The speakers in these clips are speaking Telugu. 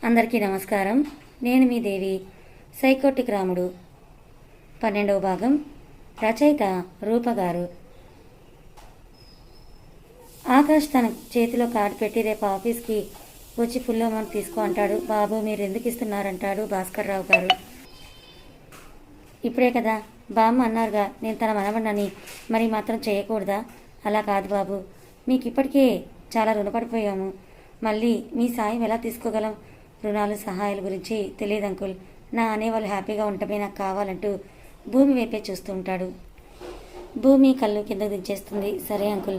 అందరికీ నమస్కారం. నేను మీ దేవి. సైకోటిక్ రాముడు 12వ భాగం. రచయిత రూప గారు. ఆకాష్ తన చేతిలో కార్డు పెట్టి రేపు ఆఫీస్కి వచ్చి ఫుల్ అమౌంట్ తీసుకో అంటాడు. బాబు మీరు ఎందుకు ఇస్తున్నారంటాడు భాస్కర్ రావు గారు. ఇప్పుడే కదా బామ్మ అన్నారుగా నేను తన మనవడినని, మరి మాత్రం చేయకూడదా? అలా కాదు బాబు, మీకు ఇప్పటికే చాలా రుణపడిపోయాము. మళ్ళీ మీ సాయం ఎలా తీసుకోగలం? రుణాలు సహాయాల గురించి తెలియదు అంకుల్. నా అనేవాళ్ళు హ్యాపీగా ఉండటమే నాకు కావాలంటూ భూమి వైపే చూస్తూ ఉంటాడు. భూమి కళ్ళు కిందకు దించేస్తుంది. సరే అంకుల్,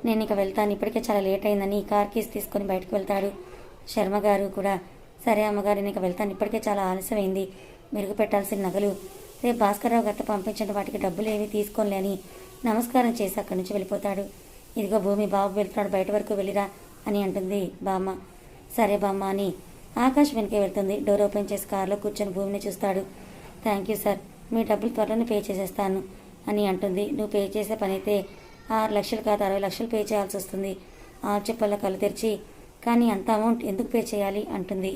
నేను ఇక వెళ్తాను, ఇప్పటికే చాలా లేట్ అయిందని కార్ కీస్ తీసుకొని బయటకు వెళ్తాడు. శర్మ గారు కూడా సరే అమ్మగారు, నేను ఇక వెళ్తాను, ఇప్పటికే చాలా ఆలస్యమైంది. మెరుగు పెట్టాల్సిన నగలు రేపు భాస్కర్రావు గారితో పంపించిన వాటికి డబ్బులు ఏమీ తీసుకోలే అని నమస్కారం చేసి అక్కడి నుంచి వెళ్ళిపోతాడు. ఇదిగో భూమి, బాబు వెళ్తున్నాడు, బయట వరకు వెళ్ళిరా అని అంటుంది బామ్మ. సరే బామ్మ అని ఆకాష్ వెనకే వెళ్తుంది. డోర్ ఓపెన్ చేసి కారులో కూర్చొని భూమిని చూస్తాడు. థ్యాంక్ యూ సార్, మీ డబ్బులు త్వరలోనే పే చేసేస్తాను అని అంటుంది. నువ్వు పే చేసే పని అయితే 6 లక్షలు కాదు 60 లక్షలు పే చేయాల్సి వస్తుంది. చెప్పల్ల కళ్ళు తెరిచి, కానీ అంత అమౌంట్ ఎందుకు పే చేయాలి అంటుంది.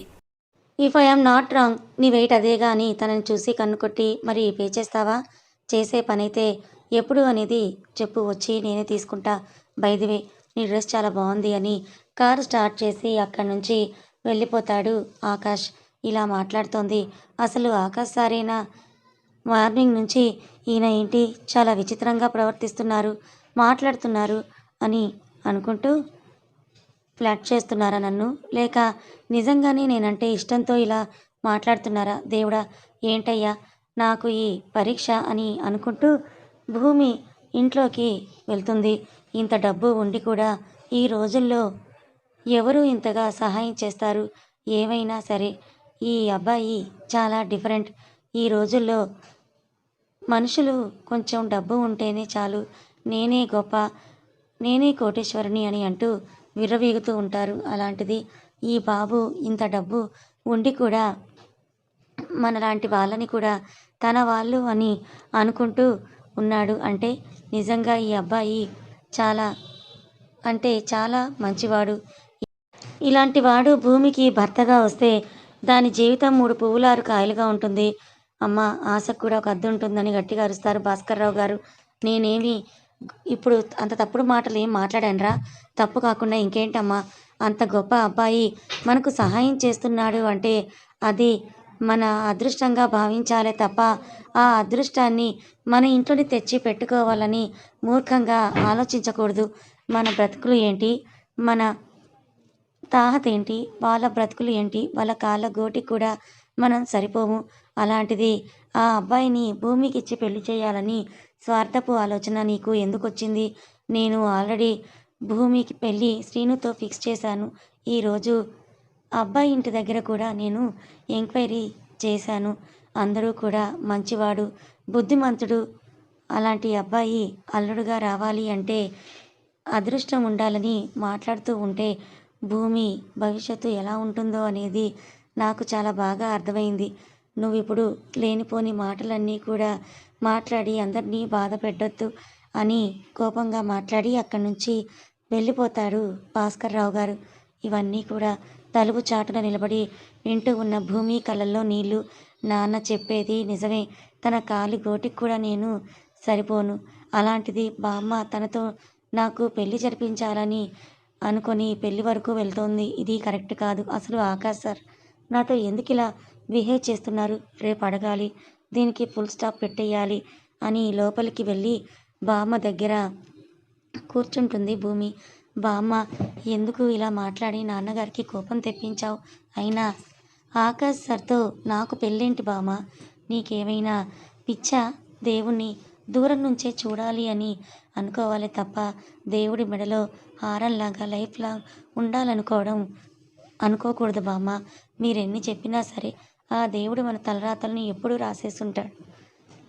ఇఫ్ ఐఎమ్ నాట్ రాంగ్, నీ వెయిట్ అదేగా అని తనని చూసి కన్ను కొట్టి, మరి పే చేస్తావా? చేసే పనైతే ఎప్పుడు అనేది చెప్పు, వచ్చి నేనే తీసుకుంటా. బైదివే నీ డ్రెస్ చాలా బాగుంది అని కారు స్టార్ట్ చేసి అక్కడి నుంచి వెళ్ళిపోతాడు ఆకాష్. ఇలా మాట్లాడుతోంది. అసలు ఆకాష్ సారేనా? మార్నింగ్ నుంచి ఈయన ఏంటి చాలా విచిత్రంగా ప్రవర్తిస్తున్నారు, మాట్లాడుతున్నారు అని అనుకుంటూ ఫ్లాట్ చేస్తున్నారా నన్ను, లేక నిజంగానే నేనంటే ఇష్టంతో ఇలా మాట్లాడుతున్నారా? దేవుడా ఏంటయ్యా నాకు ఈ పరీక్ష అని అనుకుంటూ భూమి ఇంట్లోకి వెళ్తుంది. ఇంత డబ్బు ఉండి కూడా ఈ రోజుల్లో ఎవరు ఇంతగా సహాయం చేస్తారు? ఏమైనా సరే ఈ అబ్బాయి చాలా డిఫరెంట్. ఈ రోజుల్లో మనుషులు కొంచెం డబ్బు ఉంటేనే చాలు, నేనే గొప్ప, నేనే కోటేశ్వరుని అని అంటూ విర్రవీగుతూ ఉంటారు. అలాంటిది ఈ బాబు ఇంత డబ్బు ఉండి కూడా మనలాంటి వాళ్ళని కూడా తన వాళ్ళు అని అనుకుంటూ ఉన్నాడు. అంటే నిజంగా ఈ అబ్బాయి చాలా అంటే చాలా మంచివాడు. ఇలాంటి వాడు భూమికి భర్తగా వస్తే దాని జీవితం 3 పువ్వులు 6 కాయలుగా ఉంటుంది. అమ్మ ఆశకు కూడా ఒక అద్దు ఉంటుందని గట్టిగా అరుస్తారు భాస్కర్రావు గారు. నేనేమి ఇప్పుడు అంత తప్పుడు మాటలు ఏం మాట్లాడానురా? తప్పు కాకుండా ఇంకేంటమ్మా? అంత గొప్ప అబ్బాయి మనకు సహాయం చేస్తున్నాడు అంటే అది మన అదృష్టంగా భావించాలే తప్ప ఆ అదృష్టాన్ని మన ఇంట్లోని తెచ్చి పెట్టుకోవాలని మూర్ఖంగా ఆలోచించకూడదు. మన బ్రతుకులు ఏంటి, మన తాహత ఏంటి, వాళ్ళ బ్రతుకులు ఏంటి, వాళ్ళ కాళ్ళ గోటి కూడా మనం సరిపోము. అలాంటిది ఆ అబ్బాయిని భూమికి ఇచ్చి పెళ్లి చేయాలని స్వార్థపు ఆలోచన నీకు ఎందుకు వచ్చింది? నేను ఆల్రెడీ భూమికి పెళ్ళి శ్రీనుతో ఫిక్స్ చేశాను. ఈరోజు అబ్బాయి ఇంటి దగ్గర కూడా నేను ఎంక్వైరీ చేశాను. అందరూ కూడా మంచివాడు, బుద్ధిమంతుడు. అలాంటి అబ్బాయి అల్లుడుగా రావాలి అంటే అదృష్టం ఉండాలని మాట్లాడుతూ ఉంటే భూమి భవిష్యత్తు ఎలా ఉంటుందో అనేది నాకు చాలా బాగా అర్థమైంది. నువ్వు ఇప్పుడు లేనిపోని మాటలన్నీ కూడా మాట్లాడి అందరినీ బాధ పెట్టొద్దు అని కోపంగా మాట్లాడి అక్కడి నుంచి వెళ్ళిపోతాడు భాస్కర్రావు గారు. ఇవన్నీ కూడా తలుపు చాటున నిలబడి వింటూ ఉన్న భూమి కళ్ళల్లో నీళ్లు. నాన్న చెప్పేది నిజమే, తన కాలి గోటికి కూడా నేను సరిపోను. అలాంటిది బామ్మ తనతో నాకు పెళ్లి జరిపించాలని అనుకొని పెళ్లి వరకు వెళ్తోంది. ఇది కరెక్ట్ కాదు. అసలు ఆకాష్ సార్ నాతో ఎందుకు ఇలా బిహేవ్ చేస్తున్నారు? రేపు అడగాలి, దీనికి ఫుల్ స్టాప్ పెట్టేయాలి అని లోపలికి వెళ్ళి బామ్మ దగ్గర కూర్చుంటుంది భూమి. బామ్మ ఎందుకు ఇలా మాట్లాడి నాన్నగారికి కోపం తెప్పించావు? అయినా ఆకాష్ సార్తో నాకు పెళ్ళేంటి బామ్మ? నీకేమైనా పిచ్చా? దేవుణ్ణి దూరం నుంచే చూడాలి అని అనుకోవాలి తప్ప దేవుడి మెడలో హారంలాగా లైఫ్ లాంగ్ ఉండాలనుకోవడం అనుకోకూడదు బామ్మ. మీరెన్ని చెప్పినా సరే ఆ దేవుడు మన తలరాతల్ని ఎప్పుడూ రాసేసుంటాడు.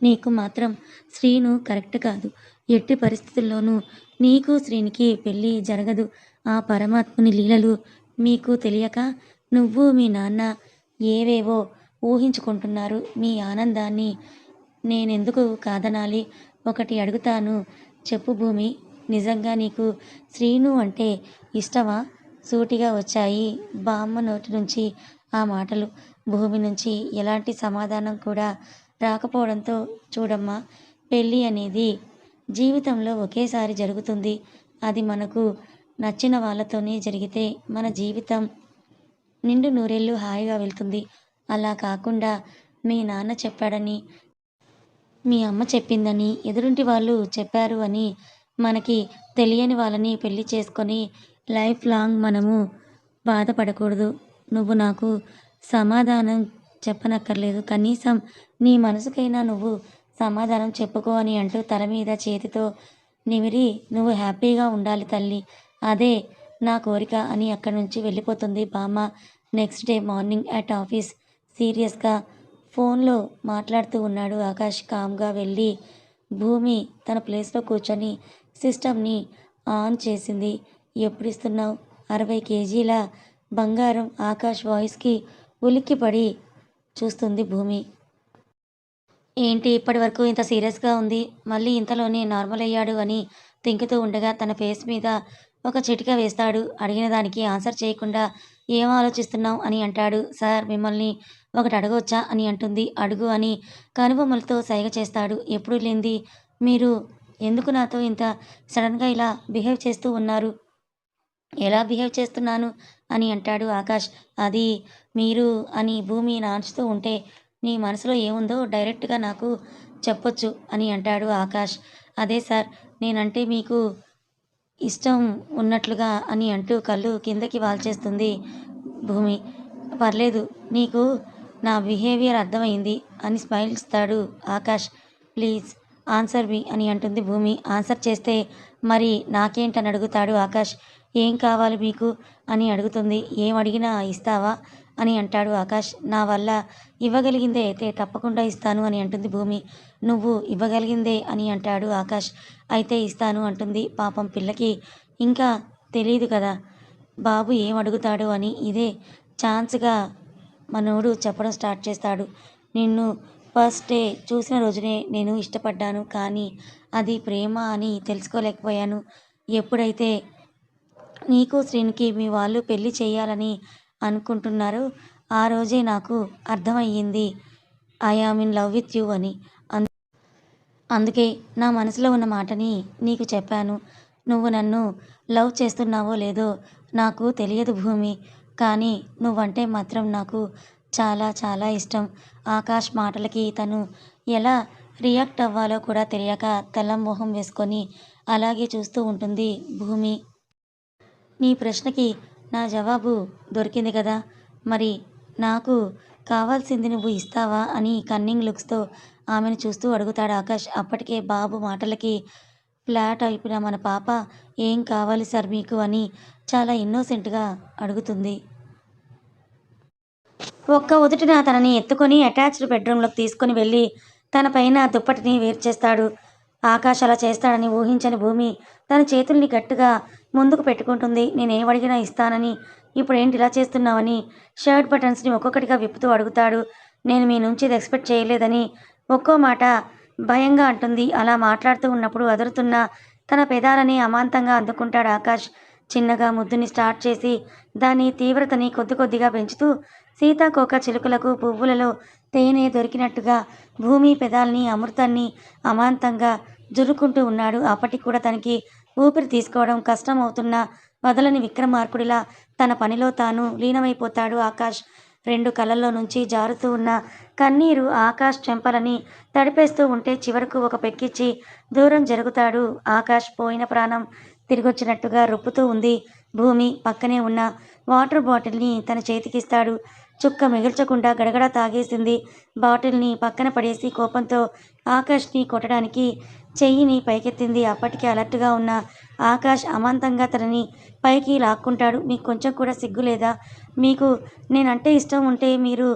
నీకు మాత్రం శ్రీను కరెక్ట్ కాదు. ఎట్టి పరిస్థితుల్లోనూ నీకు శ్రీనికి పెళ్ళి జరగదు. ఆ పరమాత్ముని లీలలు మీకు తెలియక నువ్వు మీ నాన్న ఏవేవో ఊహించుకుంటున్నారు. మీ ఆనందాన్ని నేనెందుకు కాదనాలి? ఒకటి అడుగుతాను చెప్పు భూమి, నిజంగా నీకు శ్రీను అంటే ఇష్టమా? సూటిగా వచ్చాయి బామ్మ నోటి నుంచి ఆ మాటలు భూమి నుంచి ఎలాంటి సమాధానం కూడా రాకపోవడంతో, చూడమ్మా, పెళ్ళి అనేది జీవితంలో ఒకేసారి జరుగుతుంది. అది మనకు నచ్చిన వాళ్ళతోనే జరిగితే మన జీవితం నిండు నూరేళ్ళు హాయిగా వెళ్తుంది. అలా కాకుండా మీ నాన్న చెప్పాడని, మీ అమ్మ చెప్పిందని, ఎదురింటి వాళ్ళు చెప్పారు అని మనకి తెలియని వాళ్ళని పెళ్లి చేసుకొని లైఫ్ లాంగ్ మనము బాధపడకూడదు. నువ్వు నాకు సమాధానం చెప్పనక్కర్లేదు. కనీసం నీ మనసుకైనా నువ్వు సమాధానం చెప్పుకో అని అంటూ తల మీద చేతితో నిమిరి, నువ్వు హ్యాపీగా ఉండాలి తల్లి. అదే నా కోరిక అని అక్కడి నుంచి వెళ్ళిపోతుంది బామ్మ. Next day morning at office సీరియస్గా ఫోన్లో మాట్లాడుతూ ఉన్నాడు ఆకాష్. కామ్గా వెళ్ళి భూమి తన ప్లేస్లో కూర్చొని సిస్టమ్ని ఆన్ చేసింది. ఎప్పుడిస్తున్నావు? 60 కేజీల బంగారం. ఆకాష్ వాయిస్కి ఉలిక్కిపడి చూస్తుంది భూమి. ఏంటి ఇప్పటి వరకు ఇంత సీరియస్గా ఉంది, మళ్ళీ ఇంతలోనే నార్మల్ అయ్యాడు అని తింకుతూ ఉండగా తన ఫేస్ మీద ఒక చిటిక వేస్తాడు. అడిగిన దానికి ఆన్సర్ చేయకుండా ఏం ఆలోచిస్తున్నావు అని అంటాడు. సార్, మిమ్మల్ని ఒకటి అడగవచ్చా అని అంటుంది. అడుగు అని కనుబొమ్మలతో సైగ చేస్తాడు. ఎప్పుడు లేంది మీరు ఎందుకు నాతో ఇంత సడన్గా ఇలా బిహేవ్ చేస్తూ ఉన్నారు? ఎలా బిహేవ్ చేస్తున్నాను అని అంటాడు ఆకాష్. అది మీరు అని భూమి నాన్చుతూ ఉంటే, నీ మనసులో ఏముందో డైరెక్ట్గా నాకు చెప్పొచ్చు అని అంటాడు ఆకాష్. అదే సార్, నేనంటే మీకు ఇష్టం ఉన్నట్లుగా అని అంటూ కళ్ళు కిందకి వాల్చేస్తుంది భూమి. పర్లేదు, నీకు నా బిహేవియర్ అర్థమైంది అని స్మైల్ ఇస్తాడు ఆకాష్. ప్లీజ్ ఆన్సర్ మీ అని అంటుంది భూమి. ఆన్సర్ చేస్తే మరి నాకేంటని అడుగుతాడు ఆకాష్. ఏం కావాలి మీకు అని అడుగుతుంది. ఏం అడిగినా ఇస్తావా అని అంటాడు ఆకాష్. నా వల్ల ఇవ్వగలిగిందే అయితే తప్పకుండా ఇస్తాను అని అంటుంది భూమి. నువ్వు ఇవ్వగలిగిందే అని అంటాడు ఆకాష్. అయితే ఇస్తాను అంటుంది. పాపం పిల్లకి ఇంకా తెలీదు కదా బాబు ఏం అడుగుతాడు అని. ఇదే ఛాన్స్గా మనోడు చెప్పడం స్టార్ట్ చేస్తాడు. నిన్ను ఫస్ట్ డే చూసిన రోజునే నేను ఇష్టపడ్డాను, కానీ అది ప్రేమ అని తెలుసుకోలేకపోయాను. ఎప్పుడైతే నీకు శ్రీనికి మీ వాళ్ళు పెళ్లి చేయాలని అనుకుంటున్నారో ఆ రోజే నాకు అర్థమయ్యింది I am in love with you అని. అందుకే నా మనసులో ఉన్న మాటని నీకు చెప్పాను. నువ్వు నన్ను లవ్ చేస్తున్నావో లేదో నాకు తెలియదు భూమి, కానీ నువ్వంటే మాత్రం నాకు చాలా చాలా ఇష్టం. ఆకాష్ మాటలకి తను ఎలా రియాక్ట్ అవ్వాలో కూడా తెలియక తెల్లం మొహం వేసుకొని అలాగే చూస్తూ ఉంటుంది భూమి. నీ ప్రశ్నకి నా జవాబు దొరికింది కదా, మరి నాకు కావాల్సింది నువ్వు ఇస్తావా అని కన్నింగ్ లుక్స్తో ఆమెను చూస్తూ అడుగుతాడు ఆకాష్. అప్పటికే బాబు మాటలకి ఫ్లాట్ అయిపోయిన మన పాప ఏం కావాలి సార్ మీకు అని చాలా ఇన్నోసెంట్గా అడుగుతుంది. ఒక్క ఉదుటిన తనని ఎత్తుకొని అటాచ్డ్ బెడ్రూమ్లోకి తీసుకొని వెళ్ళి తన పైన దుప్పటిని వేరు చేస్తాడు. ఆకాష్ అలా చేస్తాడని ఊహించని భూమి తన చేతుల్ని గట్టిగా ముందుకు పెట్టుకుంటుంది. నేనేం అడిగినా ఇస్తానని ఇప్పుడేంటి ఇలా చేస్తున్నావని షర్ట్ బటన్స్ని ఒక్కొక్కటిగా విప్పుతూ అడుగుతాడు. నేను మీ నుంచి ఇది ఎక్స్పెక్ట్ చేయలేదని ఒక్కో మాట భయంగా అంటుంది. అలా మాట్లాడుతూ ఉన్నప్పుడు అదురుతున్న తన పెదాలని అమాంతంగా అందుకుంటాడు ఆకాష్. చిన్నగా ముద్దుని స్టార్ట్ చేసి దాని తీవ్రతని కొద్ది కొద్దిగా పెంచుతూ సీతాకోక చిలుకలకు పువ్వులలో తేనె దొరికినట్టుగా భూమి పెదాల్ని అమృతాన్ని అమాంతంగా జురుకుంటూ ఉన్నాడు. అప్పటికి కూడా తనకి ఊపిరి తీసుకోవడం కష్టం అవుతున్నా వదలని విక్రమార్కుడిలా తన పనిలో తాను లీనమైపోతాడు ఆకాష్. 2 కళ్ళల్లో నుంచి జారుతూ ఉన్న కన్నీరు ఆకాష్ చెంపలని తడిపేస్తూ ఉంటే చివరకు ఒక పెక్కిచ్చి దూరం జరుగుతాడు ఆకాష్. పోయిన ప్రాణం తిరిగొచ్చినట్టుగా రొప్పుతూ ఉంది భూమి. పక్కనే ఉన్న వాటర్ బాటిల్ని తన చేతికిస్తాడు. చుక్క మిగిల్చకుండా గడగడ తాగేసింది. బాటిల్ని పక్కన పడేసి కోపంతో ఆకాష్ని కొట్టడానికి చెయ్యిని పైకెత్తింది. అప్పటికే అలర్ట్గా ఉన్న ఆకాష్ అమాంతంగా తనని పైకి లాక్కుంటాడు. మీకు కొంచెం కూడా సిగ్గు లేదా? మీకు నేనంటే ఇష్టం ఉంటే మీరు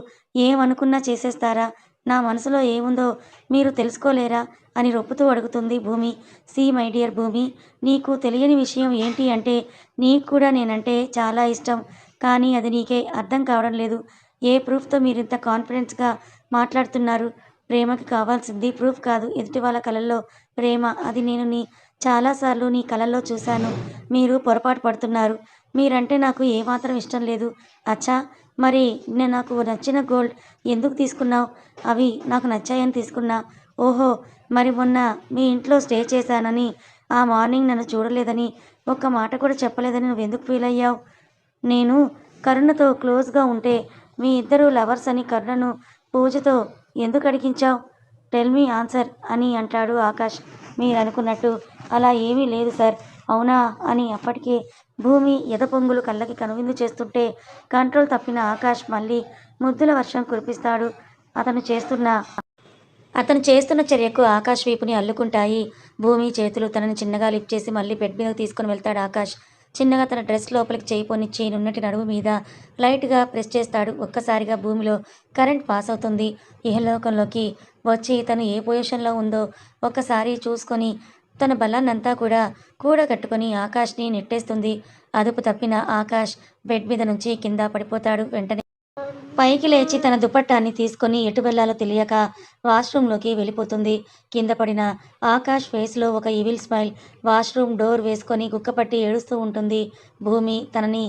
ఏమనుకున్నా చేసేస్తారా? నా మనసులో ఏముందో మీరు తెలుసుకోలేరా అని రొప్పుతూ అడుగుతుంది భూమి. సీ మై డియర్ భూమి, నీకు తెలియని విషయం ఏంటి అంటే నీకు కూడా నేనంటే చాలా ఇష్టం, కానీ అది నీకే అర్థం కావడం లేదు. ఏ ప్రూఫ్తో మీరు ఇంత కాన్ఫిడెన్స్గా మాట్లాడుతున్నారు? ప్రేమకి కావాల్సింది ప్రూఫ్ కాదు, ఎదుటి వాళ్ళ కళల్లో ప్రేమ. అది నేను చాలాసార్లు నీ కళల్లో చూశాను. మీరు పొరపాటు పడుతున్నారు. మీరంటే నాకు ఏమాత్రం ఇష్టం లేదు. అచ్చా, మరి నేను నాకు నచ్చిన గోల్డ్ ఎందుకు తీసుకున్నావు? అవి నాకు నచ్చాయని తీసుకున్నా. ఓహో! మరి మొన్న మీ ఇంట్లో స్టే చేశానని, ఆ మార్నింగ్ నన్ను చూడలేదని, ఒక్క మాట కూడా చెప్పలేదని నువ్వెందుకు ఫీల్ అయ్యావు? నేను కరుణతో క్లోజ్‌గా ఉంటే, మీ ఇద్దరు లవర్స్ అని కరుణను పూజతో ఎందుకు అడిగించావు? టెల్ మీ ఆన్సర్ అని అంటాడు ఆకాష్. మీరనుకున్నట్టు అలా ఏమీ లేదు సార్. అవునా అని అప్పటికే భూమి ఎదపొంగులు కళ్ళకి కనువిందు చేస్తుంటే కంట్రోల్ తప్పిన ఆకాష్ మళ్ళీ ముద్దుల వర్షం కురిపిస్తాడు. అతను చేస్తున్న చర్యకు ఆకాష్ వీపుని అల్లుకుంటాయి భూమి చేతులు. తనని చిన్నగా లిఫ్ట్ చేసి మళ్ళీ బెడ్ మీదకు తీసుకుని వెళ్తాడు ఆకాష్. చిన్నగా తన డ్రెస్ లోపలికి చేయి పొనిచ్చి నున్నటి నడుము మీద లైట్గా ప్రెస్ చేస్తాడు. ఒక్కసారిగా భూమిలో కరెంట్ పాస్ అవుతుంది. ఇహలోకంలోకి వచ్చి తను ఏ పొజిషన్లో ఉందో ఒక్కసారి చూసుకొని తన బలాన్నంతా కూడా కూడగట్టుకొని ఆకాష్ని నెట్టేస్తుంది. అదుపు తప్పిన ఆకాష్ బెడ్ మీద నుంచి కింద పడిపోతాడు. వెంటనే పైకి లేచి తన దుపట్టాన్ని తీసుకొని ఎటు వెళ్లాలో తెలియక వాష్రూంలోకి వెళ్ళిపోతుంది. కింద పడిన ఆకాష్ ఫేస్లో ఒక ఈవిల్ స్మైల్. వాష్రూమ్ డోర్ వేసుకొని గుక్కపట్టి ఏడుస్తూ ఉంటుంది భూమి. తనని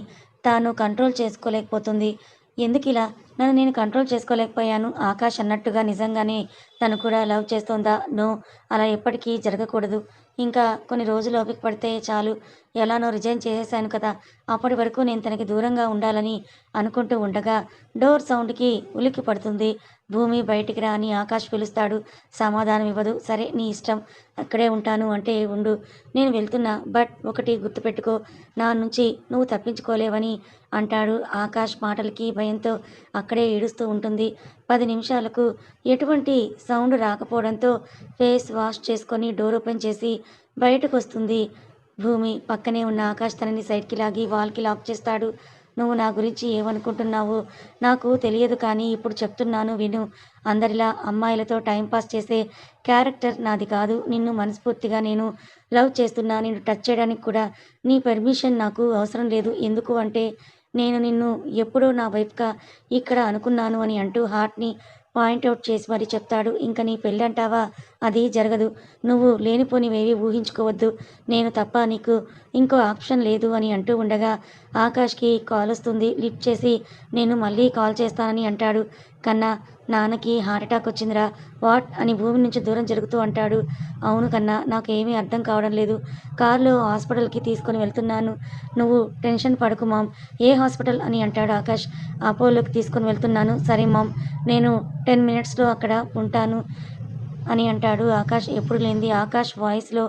తాను కంట్రోల్ చేసుకోలేకపోతుంది. ఎందుకిలా? నన్ను నేను కంట్రోల్ చేసుకోలేకపోయాను. ఆకాష్ అన్నట్టుగా నిజంగానే తను కూడా లవ్ చేస్తోందా? నో, అలా ఎప్పటికీ జరగకూడదు. ఇంకా కొన్ని రోజులు ఓపిక పడితే చాలు. ఎలానో రిజైన్ చేసేశాను కదా, అప్పటి వరకు నేను తనకి దూరంగా ఉండాలని అనుకుంటూ ఉండగా డోర్ సౌండ్కి ఉలిక్కి పడుతుంది భూమి. బయటికి రా అని ఆకాష్ పిలుస్తాడు. సమాధానం ఇవ్వదు. సరే నీ ఇష్టం, అక్కడే ఉంటాను అంటే ఉండు, నేను వెళ్తున్నా. బట్ ఒకటి గుర్తుపెట్టుకో, నా నుంచి నువ్వు తప్పించుకోలేవని అంటాడు. ఆకాష్ మాటలకి భయంతో అక్కడే ఏడుస్తూ ఉంటుంది. 10 నిమిషాలకు ఎటువంటి సౌండ్ రాకపోవడంతో ఫేస్ వాష్ చేసుకొని డోర్ ఓపెన్ చేసి బయటకు వస్తుంది భూమి. పక్కనే ఉన్న ఆకాష్ తనని సైడ్కి లాగి వాల్కి లాక్ చేస్తాడు. నువ్వు నా గురించి ఏమనుకుంటున్నావో నాకు తెలియదు, కానీ ఇప్పుడు చెప్తున్నాను విను. అందరిలా అమ్మాయిలతో టైంపాస్ చేసే క్యారెక్టర్ నాది కాదు. నిన్ను మనస్ఫూర్తిగా నేను లవ్ చేస్తున్నా. నిన్ను టచ్ చేయడానికి కూడా నీ పర్మిషన్ నాకు అవసరం లేదు. ఎందుకు అంటే నేను నిన్ను ఎప్పుడో నా వైఫ్గా ఇక్కడ అనుకున్నాను అని అంటూ హార్ట్ని పాయింట్అవుట్ చేసి మరీ చెప్తాడు. ఇంక నీ పెళ్ళి అంటావా? అది జరగదు. నువ్వు లేనిపోనివేవి ఊహించుకోవద్దు. నేను తప్ప నీకు ఇంకో ఆప్షన్ లేదు అని అంటూ ఉండగా ఆకాష్కి కాల్ వస్తుంది. లిఫ్ట్ చేసి నేను మళ్ళీ కాల్ చేస్తానని అంటాడు. కన్నా, నాన్నకి హార్ట్ అటాక్ వచ్చిందిరా. వాట్ అని భూమి నుంచి దూరం జరుగుతూ అంటాడు. అవును కన్నా, నాకు ఏమీ అర్థం కావడం లేదు. కారులో హాస్పిటల్కి తీసుకొని వెళ్తున్నాను. నువ్వు టెన్షన్ పడకు మామ్. ఏ హాస్పిటల్ అని అంటాడు ఆకాష్. అపోలోకి తీసుకొని వెళ్తున్నాను. సరే మామ్, నేను 10 మినిట్స్లో అక్కడ ఉంటాను అని అంటాడు ఆకాష్. ఎప్పుడు లేనిది ఆకాష్ వాయిస్లో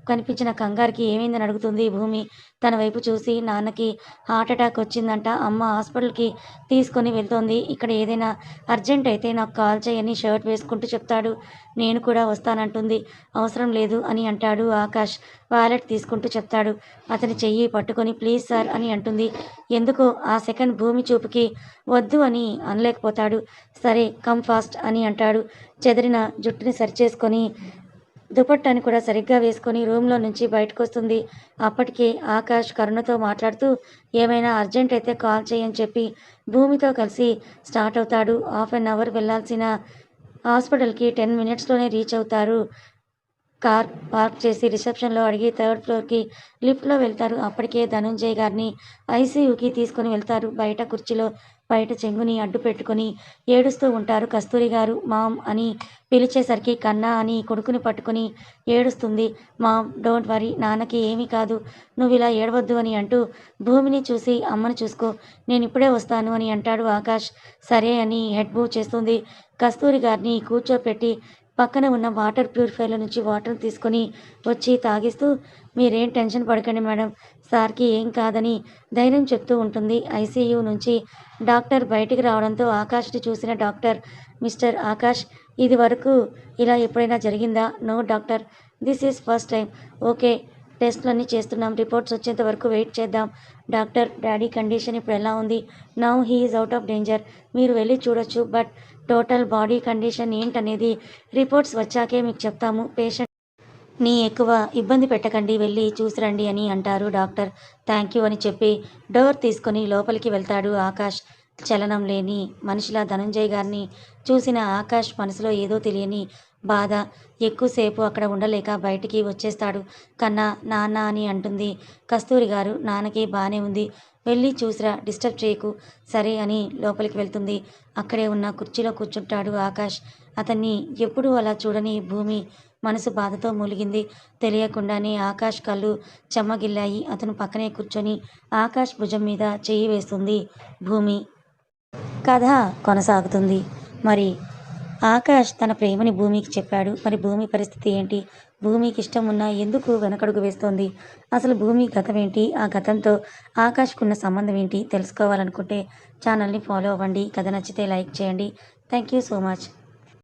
కనిపించిన కంగారుకి ఏమైందని అడుగుతుంది భూమి. తన వైపు చూసి నాన్నకి హార్ట్ అటాక్ వచ్చిందంట, అమ్మ హాస్పిటల్కి తీసుకొని వెళ్తోంది. ఇక్కడ ఏదైనా అర్జెంట్ అయితే నాకు కాల్ చేయని షర్ట్ వేసుకుంటూ చెప్తాడు. నేను కూడా వస్తానంటుంది. అవసరం లేదు అని అంటాడు ఆకాష్. వాలెట్ తీసుకుంటూ చెప్తాడు. అతని చెయ్యి పట్టుకొని ప్లీజ్ సార్ అని అంటుంది. ఎందుకో ఆ సెకండ్ భూమి చూపుకి వద్దు అని అనలేకపోతాడు. సరే కమ్ ఫాస్ట్ అని అంటాడు. చెదిరిన జుట్టుని సరిచేసుకొని దుపట్టాని కూడా సరిగ్గా వేసుకొని రూమ్లో నుంచి బయటకు వస్తుంది. అప్పటికే ఆకాష్ కరుణతో మాట్లాడుతూ ఏమైనా అర్జెంట్ అయితే కాల్ చేయని చెప్పి భూమితో కలిసి స్టార్ట్ అవుతాడు. 1/2 అవర్ వెళ్ళాల్సిన హాస్పిటల్కి 10 మినిట్స్లోనే రీచ్ అవుతారు. కార్ పార్క్ చేసి రిసెప్షన్లో అడిగి 3rd ఫ్లోర్కి లిఫ్ట్లో వెళ్తారు. అప్పటికే ధనుంజయ్ గారిని ఐసీయూకి తీసుకొని వెళ్తారు. బయట కుర్చీలో బయట చెంగుని అడ్డు పెట్టుకొని ఏడుస్తూ ఉంటారు కస్తూరి గారు. మామ్ అని పిలిచేసరికి కన్నా అని కొడుకుని పట్టుకొని ఏడుస్తుంది. మామ్ డోంట్ వరీ, నాన్నకి ఏమీ కాదు, నువ్వు ఇలా ఏడవద్దు అని అంటూ భూమిని చూసి అమ్మని చూసుకో, నేను ఇప్పుడే వస్తాను అని అంటాడు ఆకాష్. సరే అని హెడ్ మూవ్ చేస్తుంది. కస్తూరి గారిని కూర్చోపెట్టి పక్కన ఉన్న వాటర్ ప్యూరిఫైర్ల నుంచి వాటర్ తీసుకొని వచ్చి తాగిస్తూ మీరేం టెన్షన్ పడకండి మేడం, సార్కి ఏం కాదని ధైర్యం చెప్తూ ఉంటుంది. ఐసీయూ నుంచి డాక్టర్ బయటికి రావడంతో ఆకాష్ని చూసిన డాక్టర్, మిస్టర్ ఆకాష్, ఇది వరకు ఇలా ఎప్పుడైనా జరిగిందా? No doctor, this is first time. Okay, టెస్ట్లన్నీ చేస్తున్నాం, రిపోర్ట్స్ వచ్చేంత వరకు వెయిట్ చేద్దాం. డాక్టర్, డాడీ కండిషన్ ఇప్పుడు ఎలా ఉంది? Now he is out of danger. మీరు వెళ్ళి చూడొచ్చు, బట్ టోటల్ బాడీ కండిషన్ ఏంటనేది రిపోర్ట్స్ వచ్చాకే మీకు చెప్తాము. పేషెంట్ని ఎక్కువ ఇబ్బంది పెట్టకండి, వెళ్ళి చూసిరండి అని అంటారు డాక్టర్. థ్యాంక్ యూ అని చెప్పి డోర్ తీసుకొని లోపలికి వెళ్తాడు ఆకాష్. చలనం లేని మనిషిలా ధనంజయ్ గారిని చూసిన ఆకాష్ మనసులో ఏదో తెలియని బాధ. ఎక్కువసేపు అక్కడ ఉండలేక బయటికి వచ్చేస్తాడు. కన్నా, నాన్న అని అంటుంది కస్తూరి గారు. నాన్నకి బాగానే ఉంది, వెళ్ళి చూసిరా, డిస్టర్బ్ చేయకు, సరే అని లోపలికి వెళ్తుంది. అక్కడే ఉన్న కుర్చీలో కూర్చుంటాడు ఆకాష్. అతన్ని ఎప్పుడూ అలా చూడని భూమి మనసు బాధతో మూలిగింది. తెలియకుండానే ఆకాష్ కళ్ళు చెమ్మగిల్లాయి. అతను పక్కనే కూర్చొని ఆకాష్ భుజం మీద చెయ్యి వేస్తుంది భూమి. కథ కొనసాగుతుంది. మరి ఆకాష్ తన ప్రేమని భూమికి చెప్పాడు. మరి భూమి పరిస్థితి ఏంటి? భూమికి ఇష్టం ఉన్నా ఎందుకు వెనకడుగు వేస్తోంది? అసలు భూమి గతం ఏంటి? ఆ గతంతో ఆకాష్కున్న సంబంధం ఏంటి? తెలుసుకోవాలనుకుంటే ఛానల్ని ఫాలో అవ్వండి. కథ నచ్చితే లైక్ చేయండి. Thank you so much.